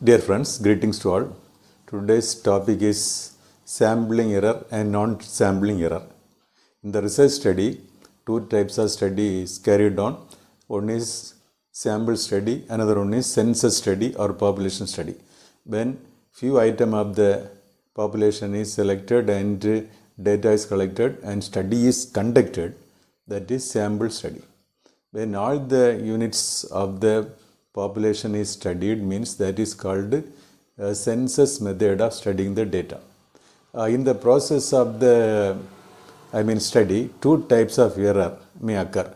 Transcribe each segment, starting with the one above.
Dear friends, greetings to all. Today's topic is sampling error and non-sampling error. In the research study, two types of study is carried on. One is sample study, another one is census study or population study. When few item of the population is selected and data is collected and study is conducted, that is sample study. When all the units of the population is studied, means that is called a census method of studying the data. In the process of the study, two types of error may occur.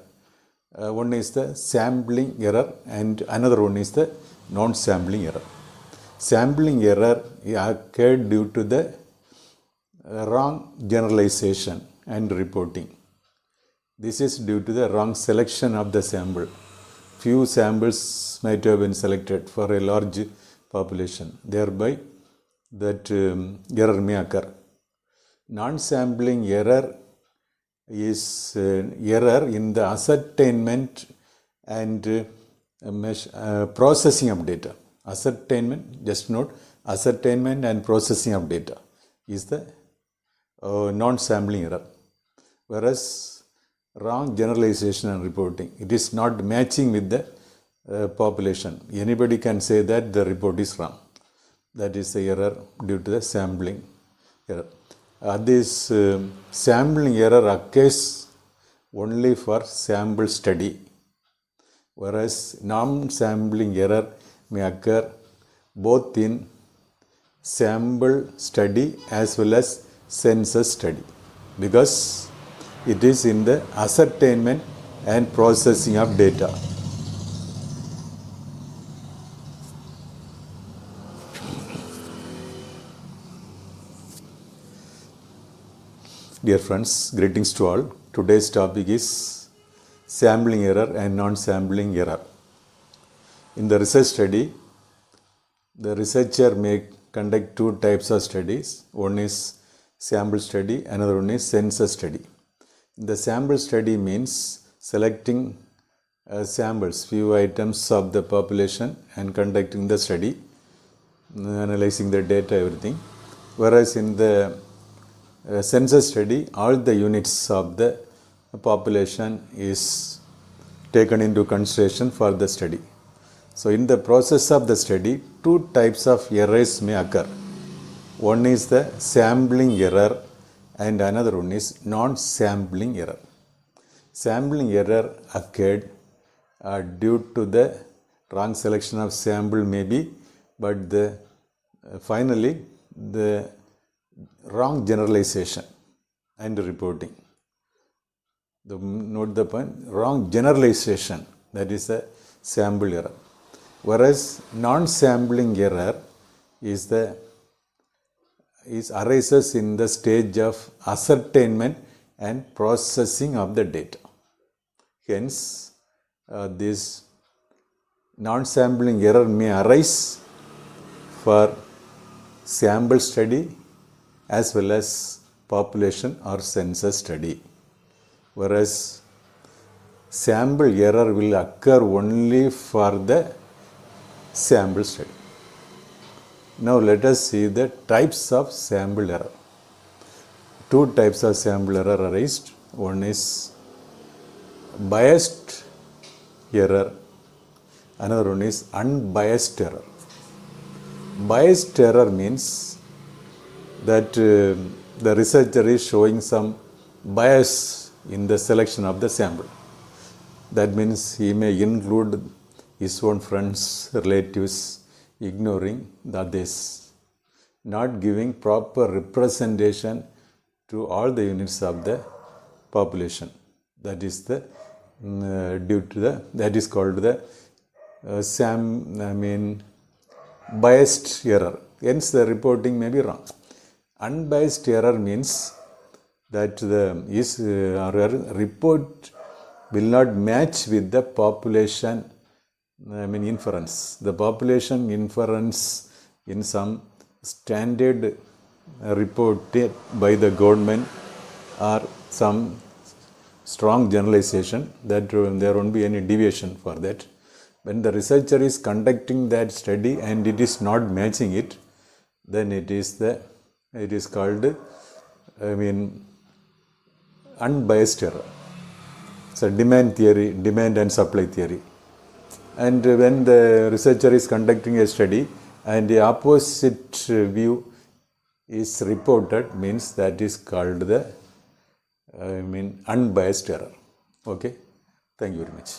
One is the sampling error and another one is the non-sampling error. Sampling error occurred due to the wrong generalization and reporting. This is due to the wrong selection of the sample. Few samples might have been selected for a large population. Thereby, that error may occur. Non-sampling error is error in the ascertainment and processing of data. Ascertainment, just note, ascertainment and processing of data is the non-sampling error. Whereas wrong generalization and reporting, it is not matching with the population. Anybody can say that the report is wrong. That is the error due to the sampling error. This sampling error occurs only for sample study, whereas non-sampling error may occur both in sample study as well as census study, because it is in the ascertainment and processing of data. Dear friends, greetings to all. Today's topic is sampling error and non-sampling error. In the research study, the researcher may conduct two types of studies. One is sample study, another one is census study. The sample study means selecting samples, few items of the population and conducting the study, analyzing the data, everything. Whereas in the census study, all the units of the population is taken into consideration for the study. So in the process of the study, two types of errors may occur. One is the sampling error and another one is non-sampling error. Sampling error occurred due to the wrong selection of sample maybe, but finally the wrong generalization and reporting. Note the point, wrong generalization, that is a sample error. Whereas non-sampling error arises in the stage of ascertainment and processing of the data. Hence, this non-sampling error may arise for sample study as well as population or census study. Whereas sample error will occur only for the sample study. Now let us see the types of sample error. Two types of sample error arise. One is biased error, another one is unbiased error. Biased error means that the researcher is showing some bias in the selection of the sample. That means he may include his own friends, relatives, ignoring the others, not giving proper representation to all the units of the population. That is the that is called the biased error. Hence, the reporting may be wrong. Unbiased error means that the report will not match with the population inference. The population inference in some standard reported by the government or some strong generalization, that there won't be any deviation for that. When the researcher is conducting that study and it is not matching it, then it is called unbiased error. So demand theory, demand and supply theory. And when the researcher is conducting a study and the opposite view is reported, means that is called the unbiased error. Okay, thank you very much.